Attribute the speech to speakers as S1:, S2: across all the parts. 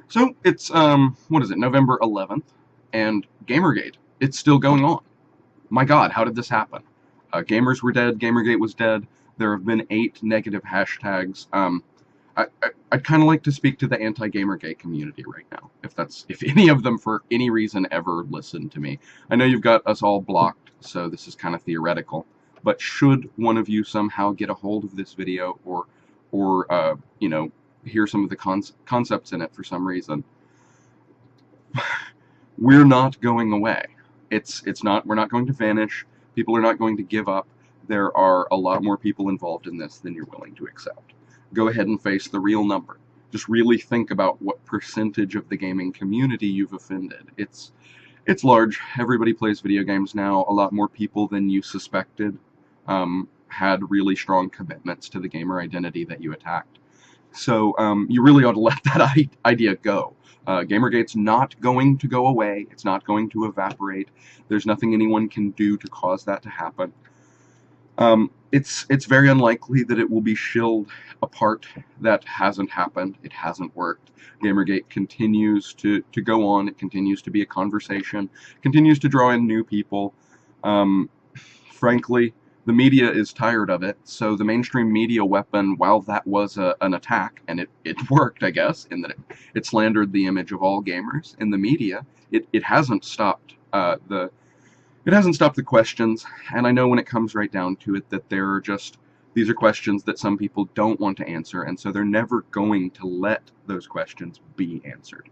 S1: So it's what is it, November 11th, and GamerGate, it's still going on. My God, how did this happen? Gamers were dead. GamerGate was dead. There have been 8 negative hashtags. I'd kind of like to speak to the anti-GamerGate community right now, if any of them for any reason ever listen to me. I know you've got us all blocked, so this is kind of theoretical. But should one of you somehow get a hold of this video, or you know, hear some of the concepts in it for some reason, we're not going away. It's not. We're not going to vanish. People are not going to give up. There are a lot more people involved in this than you're willing to accept. Go ahead and face the real number. Just really think about what percentage of the gaming community you've offended. It's large. Everybody plays video games now. A lot more people than you suspected had really strong commitments to the gamer identity that you attacked. So you really ought to let that idea go. Gamergate's not going to go away. It's not going to evaporate. There's nothing anyone can do to cause that to happen. It's very unlikely that it will be shilled apart. That hasn't happened. It hasn't worked. Gamergate continues to go on. It continues to be a conversation. Continues to draw in new people. Frankly, the media is tired of it, so the mainstream media weapon, while that was an attack, and it worked, I guess, in that it slandered the image of all gamers in the media, it hasn't stopped it hasn't stopped the questions, and I know when it comes right down to it that these are questions that some people don't want to answer, and so they're never going to let those questions be answered.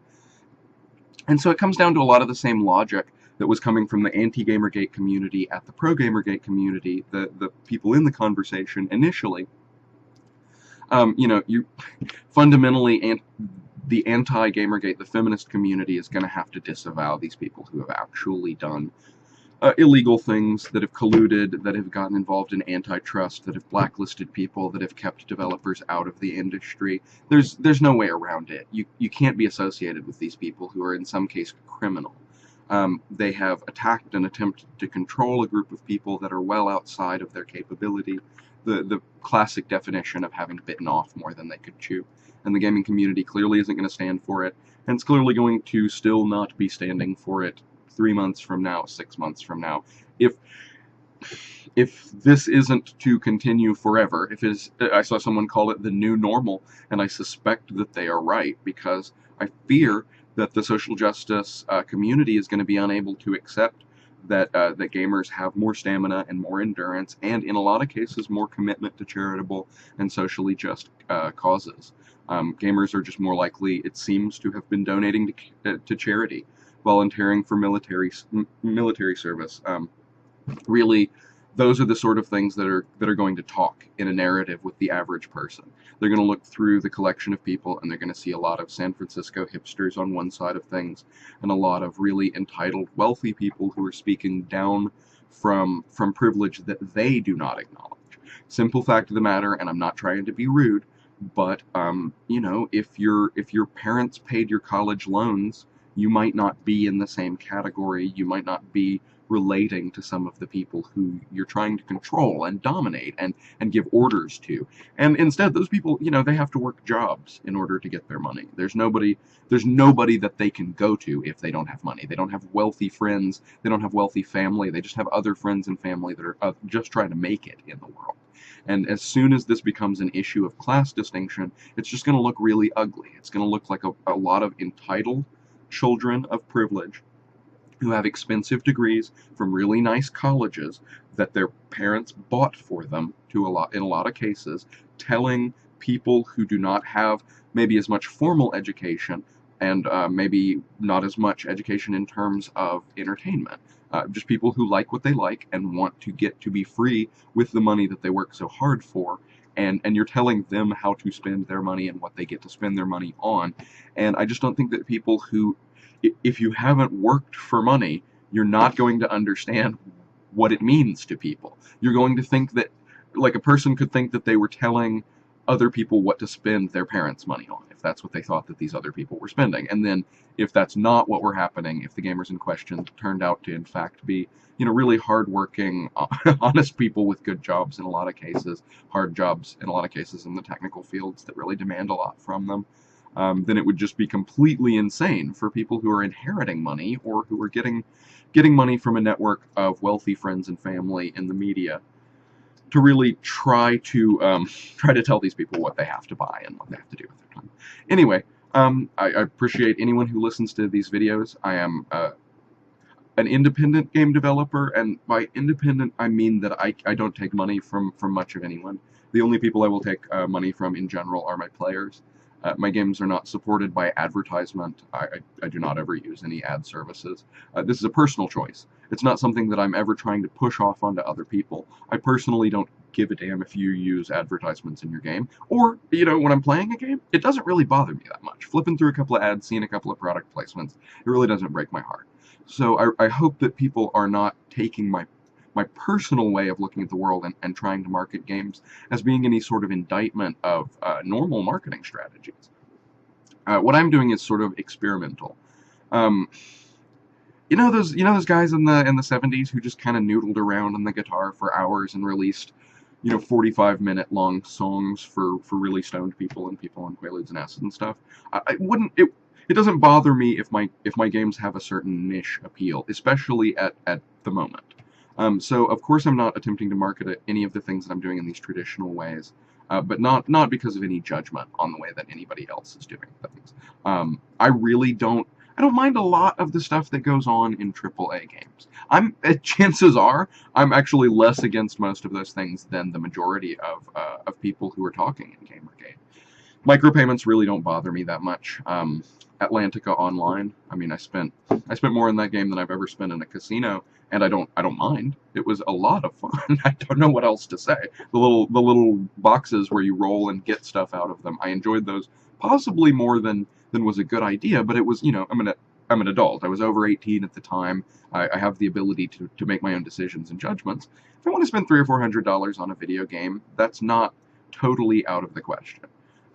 S1: And so it comes down to a lot of the same logic that was coming from the anti-GamerGate community at the pro-GamerGate community, the people in the conversation initially. You know, fundamentally, the anti-GamerGate, the feminist community, is going to have to disavow these people who have actually done illegal things, that have colluded, that have gotten involved in antitrust, that have blacklisted people, that have kept developers out of the industry. There's no way around it. You can't be associated with these people who are in some case criminal. They have attacked and attempted to control a group of people that are well outside of their capability, the classic definition of having bitten off more than they could chew. And the gaming community clearly isn't going to stand for it, and it's clearly going to still not be standing for it 3 months from now, 6 months from now. If this isn't to continue forever, I saw someone call it the new normal, and I suspect that they are right, because I fear that the social justice community is going to be unable to accept that gamers have more stamina and more endurance, and in a lot of cases more commitment to charitable and socially just causes. Gamers are just more likely, it seems, to have been donating to charity, volunteering for military service. Really, those are the sort of things that are going to talk in a narrative with the average person. They're going to look through the collection of people, and they're going to see a lot of San Francisco hipsters on one side of things, and a lot of really entitled, wealthy people who are speaking down from privilege that they do not acknowledge. Simple fact of the matter, and I'm not trying to be rude, but you know, if your parents paid your college loans, you might not be in the same category. You might not be relating to some of the people who you're trying to control and dominate and give orders to. And instead, those people, you know, they have to work jobs in order to get their money. There's nobody that they can go to if they don't have money. They don't have wealthy friends. They don't have wealthy family. They just have other friends and family that are just trying to make it in the world. And as soon as this becomes an issue of class distinction, it's just going to look really ugly. It's going to look like a lot of entitled children of privilege who have expensive degrees from really nice colleges that their parents bought for them in a lot of cases, telling people who do not have maybe as much formal education and maybe not as much education in terms of entertainment. Just people who like what they like and want to get to be free with the money that they work so hard for, and you're telling them how to spend their money and what they get to spend their money on. And I just don't think that people who, if you haven't worked for money, you're not going to understand what it means to people. You're going to think that, like, a person could think that they were telling other people what to spend their parents' money on, if that's what they thought that these other people were spending. And then, if that's not what were happening, if the gamers in question turned out to, in fact, be, you know, really hard-working, honest people with good jobs in a lot of cases, hard jobs in a lot of cases in the technical fields that really demand a lot from them, then it would just be completely insane for people who are inheriting money or who are getting money from a network of wealthy friends and family in the media to really try to tell these people what they have to buy and what they have to do with their time. Anyway, I appreciate anyone who listens to these videos. I am an independent game developer, and by independent I mean that I don't take money from much of anyone. The only people I will take money from in general are my players. My games are not supported by advertisement. I do not ever use any ad services. This is a personal choice. It's not something that I'm ever trying to push off onto other people. I personally don't give a damn if you use advertisements in your game. Or, you know, when I'm playing a game, it doesn't really bother me that much. Flipping through a couple of ads, seeing a couple of product placements, it really doesn't break my heart. So I hope that people are not taking my personal way of looking at the world and trying to market games as being any sort of indictment of normal marketing strategies. What I'm doing is sort of experimental. You know those guys in the 70s who just kind of noodled around on the guitar for hours and released 45-minute long songs for really stoned people and people on Quaaludes and acid and stuff. It doesn't bother me if my games have a certain niche appeal, especially at the moment. So of course I'm not attempting to market any of the things that I'm doing in these traditional ways, but not because of any judgment on the way that anybody else is doing things. I really don't mind a lot of the stuff that goes on in AAA games. Chances are I'm actually less against most of those things than the majority of people who are talking in GamerGate. Micropayments really don't bother me that much. Atlantica Online, I mean, I spent more in that game than I've ever spent in a casino, and I don't mind. It was a lot of fun. I don't know what else to say. The little boxes where you roll and get stuff out of them, I enjoyed those possibly more than was a good idea, but it was, I'm an adult. I was over 18 at the time. I have the ability to make my own decisions and judgments. If I want to spend $300 or $400 on a video game, that's not totally out of the question.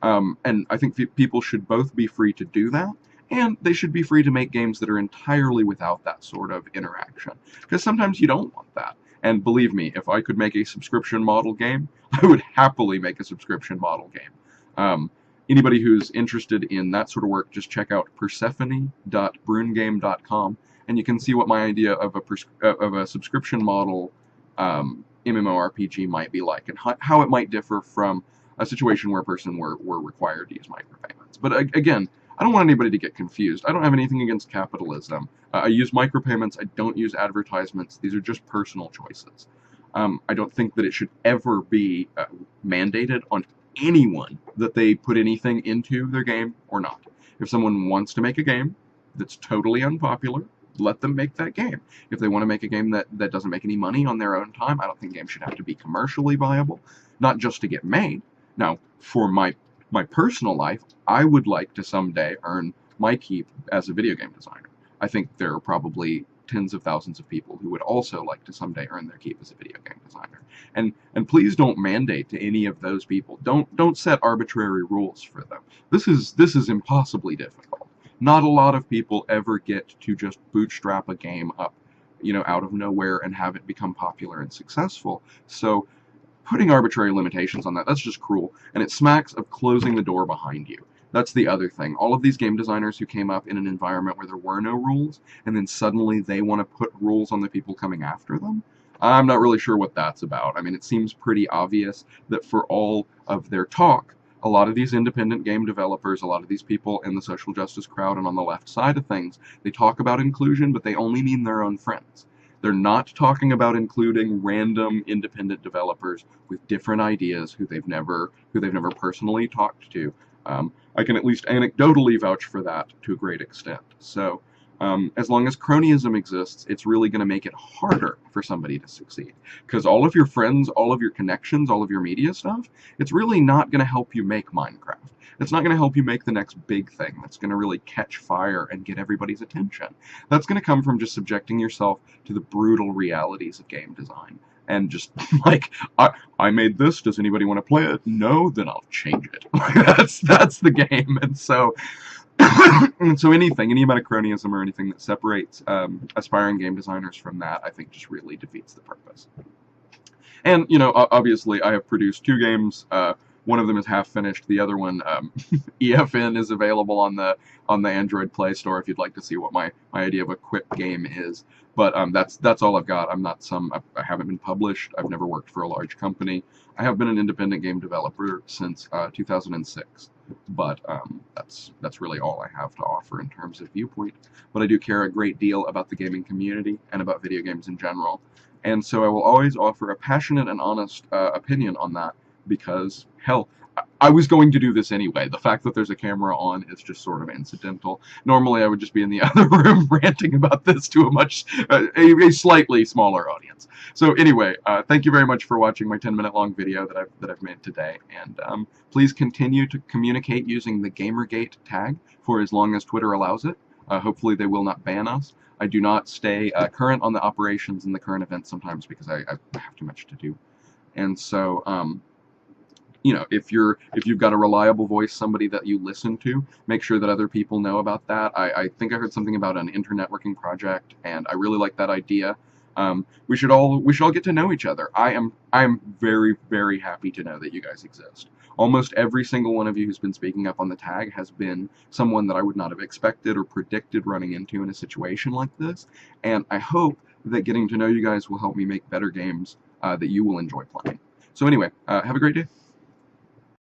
S1: And I think people should both be free to do that, and they should be free to make games that are entirely without that sort of interaction. Because sometimes you don't want that. And believe me, if I could make a subscription model game, I would happily make a subscription model game. Anybody who's interested in that sort of work, just check out persephone.brungame.com, and you can see what my idea of a subscription model MMORPG might be like, and how it might differ from a situation where a person were required to use micropayments. But again, I don't want anybody to get confused. I don't have anything against capitalism. I use micropayments. I don't use advertisements. These are just personal choices. I don't think that it should ever be mandated on anyone that they put anything into their game or not. If someone wants to make a game that's totally unpopular, let them make that game. If they want to make a game that doesn't make any money on their own time, I don't think games should have to be commercially viable, not just to get made. Now, for my personal life, I would like to someday earn my keep as a video game designer. I think there are probably tens of thousands of people who would also like to someday earn their keep as a video game designer. And please don't mandate to any of those people. Don't set arbitrary rules for them. This is impossibly difficult. Not a lot of people ever get to just bootstrap a game up, out of nowhere and have it become popular and successful. So putting arbitrary limitations on that's just cruel, and it smacks of closing the door behind you. That's the other thing. All of these game designers who came up in an environment where there were no rules, and then suddenly they want to put rules on the people coming after them, I'm not really sure what that's about. I mean, it seems pretty obvious that for all of their talk, a lot of these independent game developers, a lot of these people in the social justice crowd and on the left side of things, they talk about inclusion, but they only mean their own friends. They're not talking about including random independent developers with different ideas who they've never personally talked to. I can at least anecdotally vouch for that to a great extent. So as long as cronyism exists, it's really going to make it harder for somebody to succeed. Because all of your friends, all of your connections, all of your media stuff, it's really not going to help you make Minecraft. It's not going to help you make the next big thing that's going to really catch fire and get everybody's attention. That's going to come from just subjecting yourself to the brutal realities of game design. And just, like, I made this, does anybody want to play it? No? Then I'll change it. That's the game. And so, any amount of cronyism or anything that separates aspiring game designers from that, I think just really defeats the purpose. And, obviously I have produced 2 games. One of them is half finished. The other one, EFN, is available on the Android Play Store if you'd like to see what my idea of a quick game is. But that's all I've got. I haven't been published. I've never worked for a large company. I have been an independent game developer since 2006. But that's really all I have to offer in terms of viewpoint. But I do care a great deal about the gaming community and about video games in general. And so I will always offer a passionate and honest opinion on that, because, hell, I was going to do this anyway. The fact that there's a camera on is just sort of incidental. Normally I would just be in the other room ranting about this to a slightly smaller audience. So anyway, thank you very much for watching my 10-minute long video that I've made today, and please continue to communicate using the GamerGate tag for as long as Twitter allows it. Hopefully they will not ban us. I do not stay current on the operations and the current events sometimes because I have too much to do. And so, you know, if you've got a reliable voice, somebody that you listen to, make sure that other people know about that. I think I heard something about an internetworking project, and I really like that idea. We should all get to know each other. I am very, very happy to know that you guys exist. Almost every single one of you who's been speaking up on the tag has been someone that I would not have expected or predicted running into in a situation like this, and I hope that getting to know you guys will help me make better games that you will enjoy playing. So anyway, have a great day.